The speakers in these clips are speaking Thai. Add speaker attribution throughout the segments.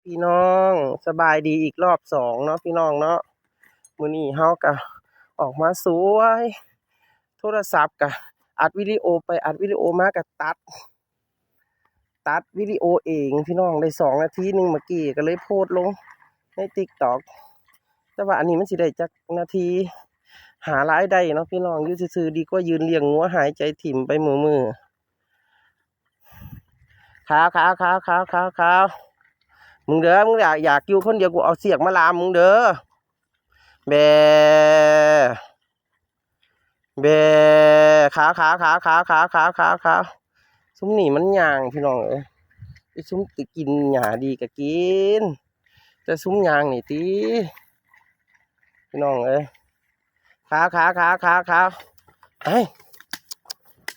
Speaker 1: พี่น้องสบายดีอีกรอบสองเนาะพี่น้องเนาะมื้อนี้เฮาก็ออกมาสวยโทรศัพท์ก็อัดวิดีโอไปอัดวิดีโอมาก็ตัดวิดีโอเองพี่น้องได้2 นาทีนึงเมื่อกี้ก็เลยโพสต์ลงใน TikTok แต่ว่าอันนี้มันสิได้จักนาทีหารายได้เนาะพี่น้องอยู่ซื่อๆดีกว่ายืนเลี้ยงงัวหายใจถิ่มไปมือขาวมึงเด้อมึงอยากอยู่คนเดียวกูเอาเสียกมาลามมึงเด้อแบแบขาวซุ้มนี่มันย่างพี่น้องเอ้ยไอ้ซุ้มติกินหญ้าดีก็กินแต่ซุ้มย่างนี่ติพี่น้องเอ้ยขาวเฮ้ย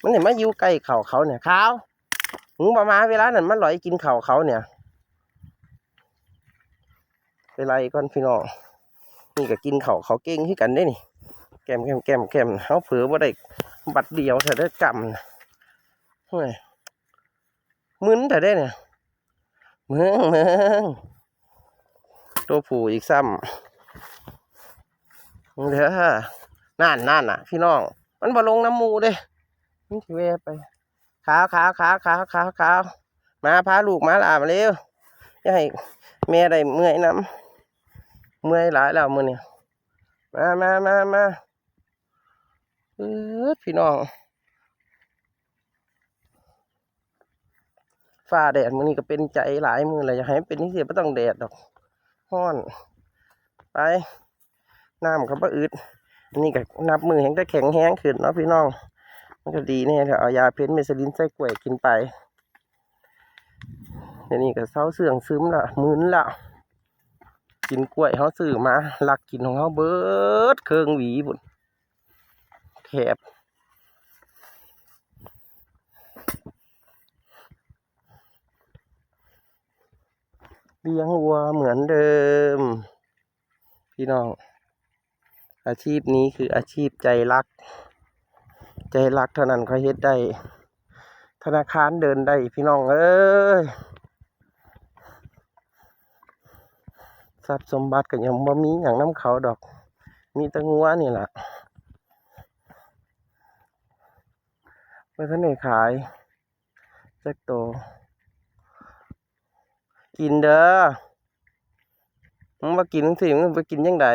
Speaker 1: มันเห็นมาอยู่ใกล้เขาเนี่ยขาวมึงประมาณเวลานั้นมันลอยกินเขาเนี่ยไปไล่ก่อนพี่น้องนี่ก็กินเขาเก่งที่กันได้นี่แกมเขาเผือว่าได้บัดเดียวเธอได้กำเฮ้ยมึนเธอได้เนี่ยเมืองตัวผูอีกซ้ำเด้อนั่นน่ะพี่น้องมันบ่ลงน้ำมูเด้นี่ถือแวไปขาวมาพาลูกมาลามาเร็วอย่าให้แม่ได้เมื่อยน้ำเมื่อยหลายแล้วมื้อนี้มาพี่น้องฟ้าแดดมื้อนี้ก็เป็นใจหลายมื้อเลยอยากให้เป็นที่เสียไม่ต้องแดดดอกฮ้อนไปน้ำเขาบ่อึดนี่ก็นับมือแห้งแต่แข็งแห้งขึ้นเนาะพี่น้องมันก็ดีเนี่ยเดี๋ยวเอายาเพ้นเมสลินใส่กล้วยกินไปเดี๋ยวนี้ก็เศร้าเสื่องซึมละมึนละกินกล้วยเขาซื้อมาหลักกินของเขาเบิดเครื่องหวีบุญแคบเลี้ยงวัวเหมือนเดิมพี่น้องอาชีพนี้คืออาชีพใจรักเท่านั้นเขาเฮ็ดได้ธนาคารเดินได้พี่น้องเอ้ยทรัพย์สมบัติก็ยังบ่มีอย่างน้ำเขาดอกมีแต่งัวนี่แหละเมื่อท่านได้ขายจักโตกินเด้อมึงมากินสิมึงไปกินยังไง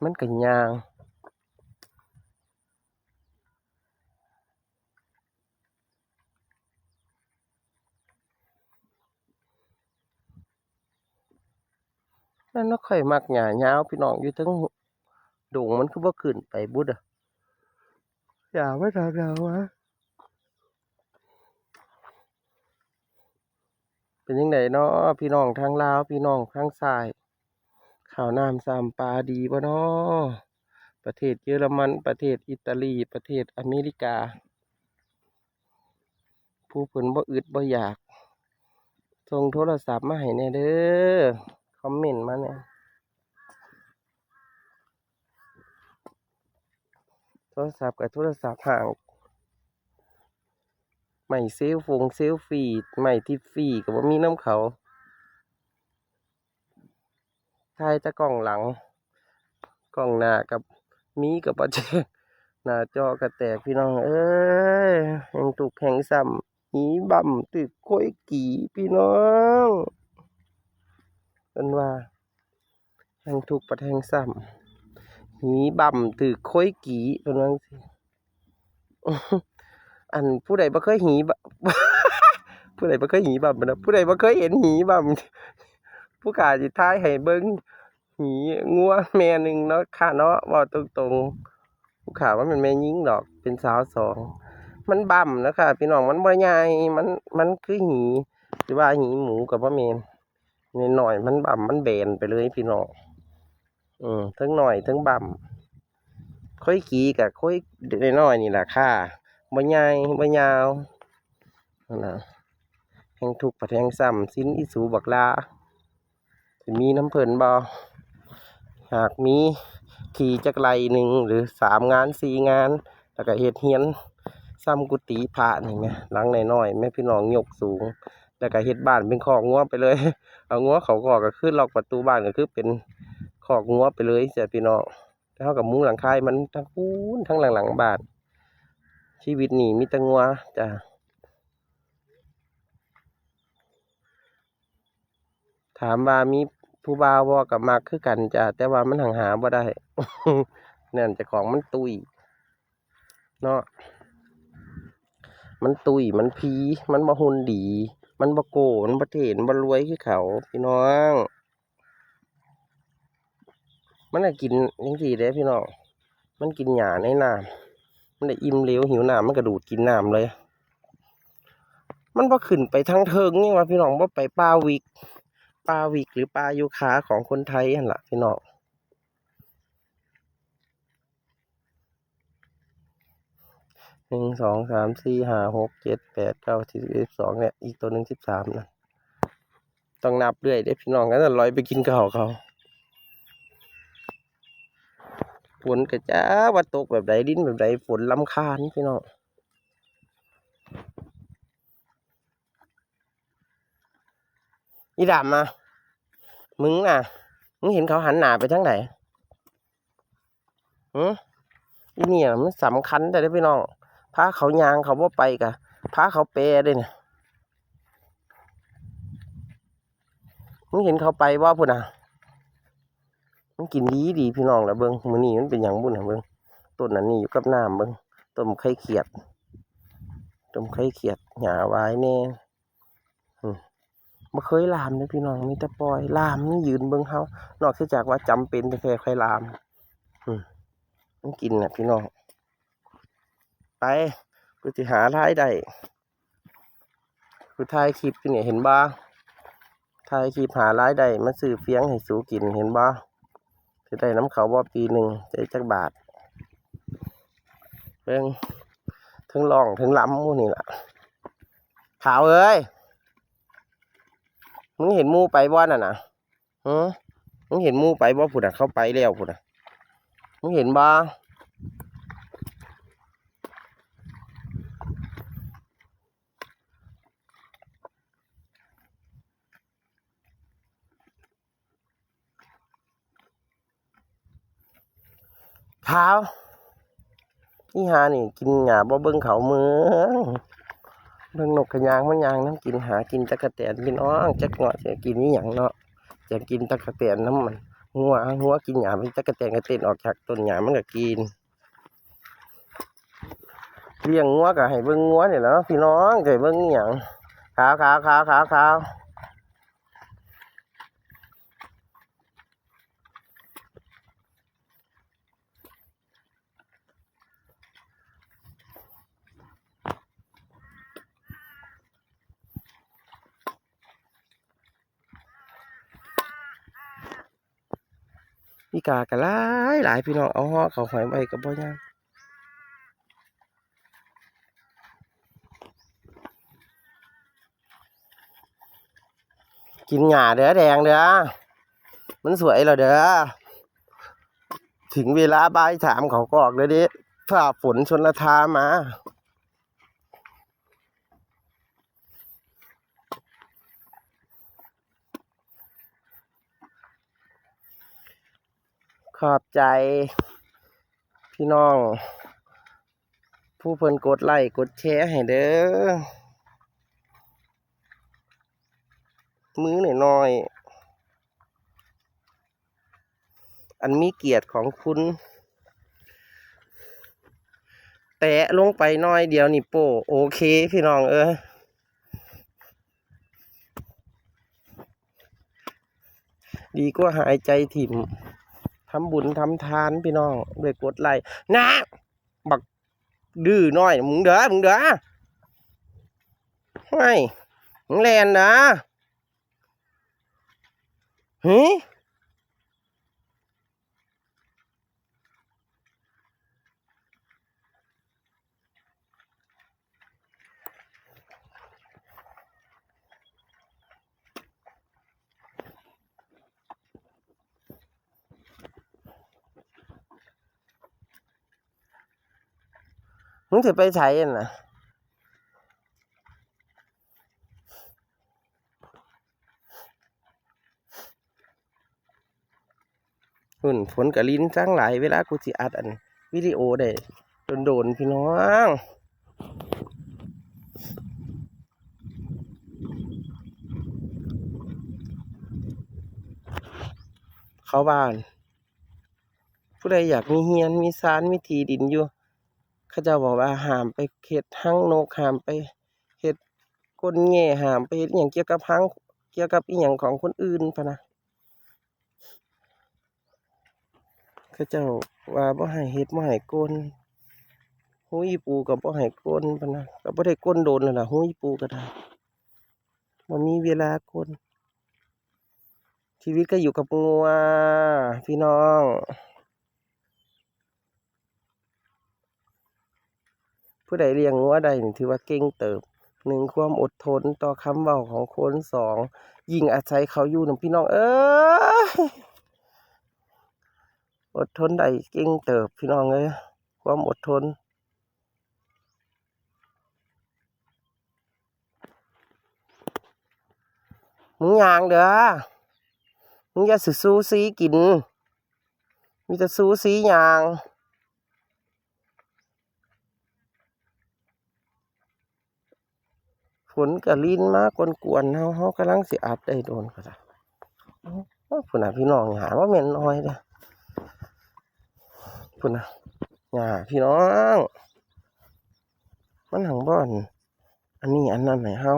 Speaker 1: มันก็ยางนั่นน่ะค่อยมักหญ้ายาวพี่น้องอยู่ทั้งดงมันคือบ่ขึ้นไปบุดอ่ะอย่าไม่ทำเราวะเป็นยังไงเนาะพี่น้องทางลาวพี่น้องทางซ้ายข้าวน้ำสามปลาดีบ่เนาะประเทศเยอรมันประเทศอิตาลีประเทศอเมริกาผู้เพิ่นบ่อึดบ่อยากส่งโทรศัพท์มาให้แน่เด้อคอมเมนต์มาเนี่ยโทรศัพท์กับโทรศัพท์ห่างไม่เซลฟี่ไม่ทิฟฟี่ก็บ่มีน้ำเขาถ่ายแต่กล้องหลังกล้องหน้ากับมีกับบ่แจ้งหน้าจอก็แตกพี่น้องเอ้ยแห่งทุกข์แห่งซ้ำหีบ่ำตึกค่อยกี่พี่น้องเป็นว่าแห่งทุกข์ปัดแห่งซ้ำหีบ่ำตึกค่อยกี่เป็นว่าสิอันผู้ใดบ่เคยหีบ่ ผู้ใดบ่เคยหีบ่ำนะผู้ใดบ่เคยเห็นหีบ่ำผู้ขาสิท้ายให้เบิ่งหีงัวแม่หนึ่งเนาะค่ะเนาะเว้าตรงๆผู้ขาว่ามันแม่หญิงดอกเป็นสาวสองมันบ่ำนะค่ะพี่น้องมันบ่ใหญ่มันคือหีหรือว่าหีหมูกับบ่แม่นหน่อยมันบ่ำมันแบนไปเลยพี่น้องทั้งหน่อยทั้งบ่ำค่อยกี่กับค่อยน้อยนี่แหละค่ะ บ่ใหญ่บ่ยาวนั่นน่ะแห่งทุกข์ผัดแห่งซ้ำสิ้นอีสูบักลาสิมีน้ำเพิ่นบ่หากมีที่จักไรหนึ่งหรือ3 งาน 4 งานแล้วก็เฮ็ดเฮียนซ้ำกุฏิพระนี่แหมหลังน้อยๆแม่พี่น้องยกสูงแล้วก็เฮ็ดบ้านเป็นคอกงัวไปเลย เอางัวเขาคอกก็คือล็อกประตูบ้านก็คือเป็นคอกงัวไปเลยจ้ะพี่น้องแล้วเฮาก็มุงหลังคามันทั้งพูนทั้งหลังบ้านชีวิตนี่มีแต่งัวจ้ะถามว่ามีผู้บ่าวบ่ก็มักคือกันจ้ะแต่ว่ามันหังหาบ่ได้ นั่นเจ้าของมันตุ้ยเนาะมันตุ้ยมันผีมันบ่หุ่นดี มันบ่โก้มันบ่เท่มันบ่รวยคือเขาพี่น้องมันก็กินจังซี่เด้พี่น้องมันกินหญ้าในน้ำมันได้อิ่มเร็วหิวน้ำมันก็ดูดกินน้ำเลย มันบ่ขึ้นไปทางเทิงนี่ว่าพี่น้องบ่ไปป่าวิกหรือป่ายูคาของคนไทยหั่นล่ะพี่น้อง1 2 3 4 5 6 7 8 9 10 12เนี่ยอีกตัวหนึ่ง13นะต้องนับเรื่อยเด้พี่น้องงั้นลอยไปกินข้าวเขาฝนก็จ้าว่าตกแบบใดดินแบบใดฝนรำคาญพี่น้องอีดำมามึงน่ะมึงเห็นเขาหันหน้าไปทางไหนอีเนี่ยมันสำคัญแต่ได้พี่น้องพาเขายางเขาบ่ไปกะพาเขาเปย์ด้วยเนี่ยมึงเห็นเขาไปว่าพุ่นน่ะมันกินดีพี่น้องแล้วเบิ้งมื้อนี้มันเป็นหยังบุ่นน่ะเบิ้งต้นนั้นนี่อยู่กับน้ำเบิ้งต้นไข่เขียดหญ้าไว้แน่บ่เคยลามเลยพี่น้องมีแต่ปล่อยลามนี่ยืนเบิ้งเฮานอกจากว่าจำเป็นแต่แค่ค่อยลามมันกินน่ะพี่น้องไปกูสิหารายได้กูถ่ายคลิปอยู่เนี่ยเห็นบ่ถ่ายคลิปหารายได้มาซื้อเฟียงให้สูกินเห็นบ่สิได้น้ำเขาบ่ปีหนึ่งจะจักบาทเบิ่งถึงร้องถึงล้ำหมู่นี่ล่ะขาวเอ้ยมึงเห็นหมู่ไปบ่น่ะมึงเห็นหมู่ไปบ่พุ่นน่ะเข้าไปแล้วพุ่นน่ะมึงเห็นบ่ขาวนี่หานี่กินหญ้าบ่เบิ่งเขาเมืองเบิ่งนกกระยางมันยางน้ำกินหากินตะกะแตนพี่น้องจักเงาะจะกินนี่หยังเนาะจะกินตะกะแตนน้ำมันหัวกินหญ้าเป็นตะกะแตนกระเต้นออกจากต้นหญ้ามันก็กินเลี้ยงงัวก็ให้เบิ่งงัวนี่แหละพี่น้องก็ให้เบิ่งนี่หยังขาวพี่กาก็หลายพี่น้องเอาห่อเขาหอยไว้ก็บ่ยากกินหญ้าเด้อแดงเด้อมันสวยแล้วเด้อถึงเวลาบ่าย3เขาก็ออกเลยดิฟ้าฝนชนละทามาขอบใจพี่น้องผู้เพิ่นกดไลค์กดแชร์ให้เด้อมือหน่อยอันมีเกียรติของคุณแตะลงไปน้อยเดียวนี่โป้โอเคพี่น้องดีกว่าหายใจถิ่มทำบุญทำทานพี่น้องด้วยกดไลค์นะบักดื้อน้อยมึงเด้อไม่มึงแลนนะ มึงจะไปใช้อันน่ะฝนกะลิ้นจังหลายเวลากูสิอัดอันวิดีโอได้โดนพี่น้องเขาบ้านผู้ใดอยากมีเฮียนมีศาลมีที่ดินอยู่เขาเจ้าบอกว่าห้ามไปเฮ็ดหังนกห้ามไปเฮ็ดก้นแง่ห้ามไปเฮ็ดอหย่างเกี่ยวกับหังเกี่ยวกับอีหยังของคนอื่นพะนะเขาเจ้าว่าบ่ให้เฮ็ดบ่ให้ก้นหูอีปูก็บ่ให้ก้นพะนะก็บ่ได้ก้นโดนแล้วล่ะหูอีปูก็ได้บ่มีเวลาก้นชีวิตก็อยู่กับงัวพี่น้องผู้ใดเลี้ยงงัวได้นี่ถือว่าเก่งเติบ1ความอดทนต่อคำเว้าของคน2ยิ่งอาศัยเขาอยู่นำพี่น้องเอ้ยอดทนได้เก่งเติบพี่น้องเอ้ยความอดทนมึงย่างเด้อมึงอย่าซูซีกินมีแต่ซูซีย่างฝนกะลิ้นมากกวนๆเฮากำลังสิอัดได้โดนก็ได้พุ่นน่ะพี่น้องหาว่าแม่นน้อยเด้อพุ่นน่ะหาพี่น้องมันหังบ่อนอันนี้อันนั้นให้เฮา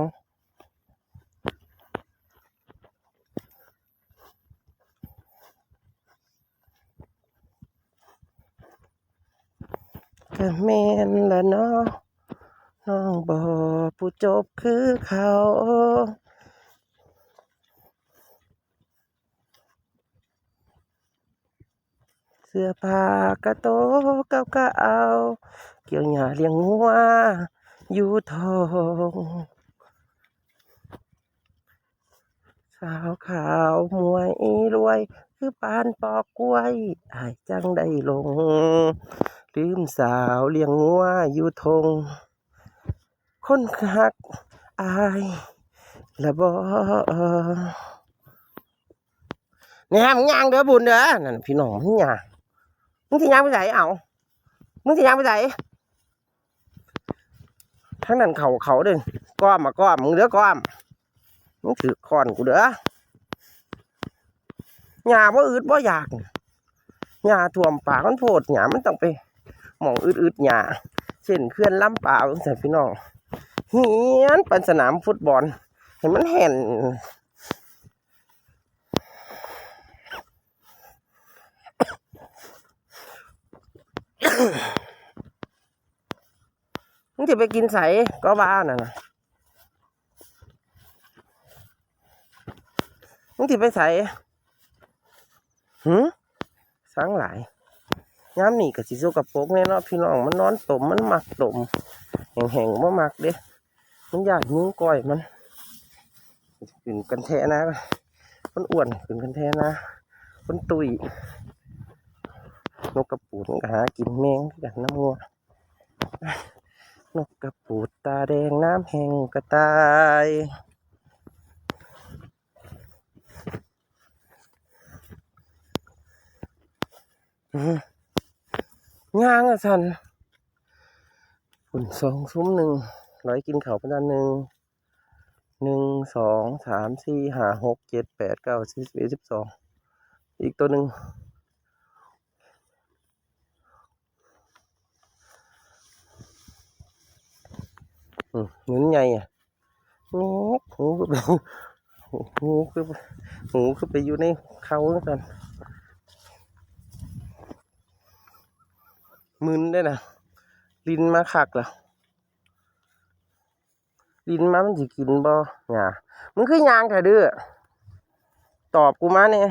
Speaker 1: ก็แม่นละเนาะน้องบ่ผู้จบคือเขาเสื้อผ้ากะโตเก่าก็เอาเกี่ยวหญ้าเลี้ยงงัวอยู่ทองสาวขาวมวยรวยคือปานปอกกล้วยอ้ายจังได้ลงลืมสาวเลี้ยงงัวอยู่ทงคนฮักอายละบ่เนี่ยมึงย่างเด้อบุญเด้อนั่นพี่น้องมึงย่างมึงสิย่างไปไหนเอามึงสิย่างไปไหนทั้งนั้นเขาเด้อก้อมมึงเด้อก้อมมึงถือคอนกูเด้อหญ้าบ่อึดบ่อยากหญ้าท่วมปากมันโพดหญ้ามันต้องไปหม่องอึดหญ้าเช่นเขื่อนลำปาวจังซี่พี่น้องเฮียนเป็นสนามฟุตบอลให้มันแห่นมึงจะไปกินใสก็บ้าน่ะนะมึงจะไปใสสังหลายย้ำนี่กับสิโซกับโป๊กแน่เนาะพี่น้องมันนอนตมมันหมักตมแห้งๆบ่หมักเด้มันอยากนิ้วก้อยมันขึ้นกันแท้นะมันอ้วนขึ้นกันแท้นะมันตุยนกกระปูดมันก็หากินแมงกันน้ำงัวนกกระปูดตาแดงน้ำแห้งกระต่ายย่างอ่ะสันฝุ่น2 ซุ้ม1ร้อยกินเขาเป็นอัน1 2 3 4 5 6 7 8 9 10 11 12อีกตัวหนึ่งเงินใหญ่อ่ะหูก็ไปหูคือไปอยู่ในเขาแล้วกันมึนได้นะลิ้นมาคักล่ะลิ้นมามันสิกินบ่หญ้ามึงคือยางแท้เด้อตอบกูมาเนี่ย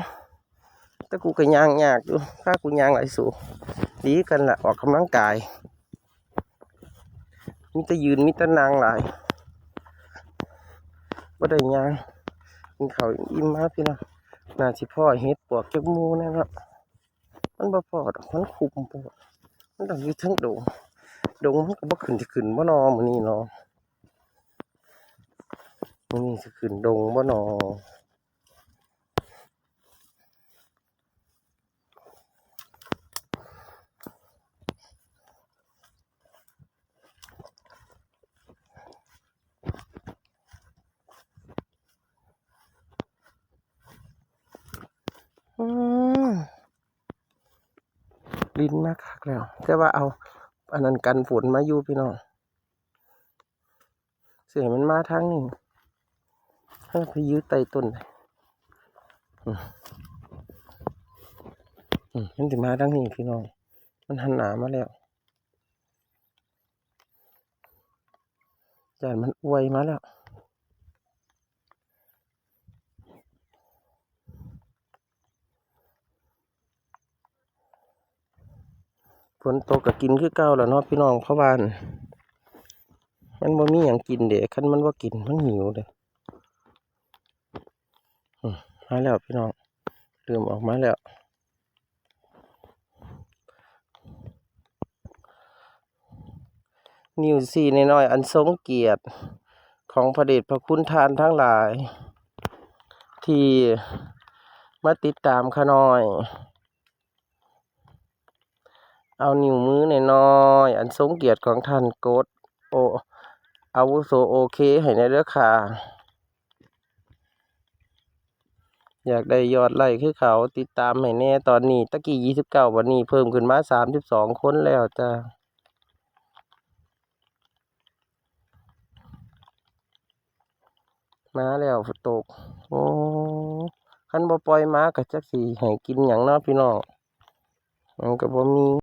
Speaker 1: แต่กูก็ยางยากอยู่ถ้ากูยางหลายสูดีกันล่ะออกกำลังกายมีแต่ยืนมีแต่นางหลายบ่ได้ยางกินข้าวอิ่มมากพี่น้องน่าสิพ่อเฮ็ดปวกจักหมูนะครับมันบ่พอดอกมันคุมปวดมันต้องอยู่ทั้งโดง ดงมันก็บ่ขึ้นสิขึ้นบ่นอมื้อนี้เนาะมื้อนี้สิขึ้นดงบ่นอลิ้นมาคักแล้วแต่ว่าเอาอันนั้นกันฝนมาอยู่พี่น้องเสียมันมาทางนี้ให้ไปยื้อใต้ต้นมันสิมาทางนี้พี่น้องมันหันหน้ามาแล้วจานมันอวยมาแล้วฝนตกก็กินคือเก่าแล้วเนาะพี่น้องเพราะว่ามันบ่มีหยังกินเด้คันมันบ่กินมันหิวเด้มาแล้วพี่น้องเริ่มออกมาแล้วนิ้วสี่น้อยๆอันทรงเกียรติของพระเดชพระคุณทานทั้งหลาย ที่มาติดตามข้าน้อย เอานิ้วมือน้อยๆอันทรงเกียรติของท่านกดโออาวุโสโอเคให้ในเด้อค่ะ อยากได้ยอดไลค์คือเขาติดตามให้แน่ตอนนี้ตะกี้29วันนี้เพิ่มขึ้นมา32คนแล้วจ้ามาแล้วฝนตกโอ้คันบ่ปล่อยมาก็จักสิให้กินหยังเนาะพี่น้องมันก็บ่มี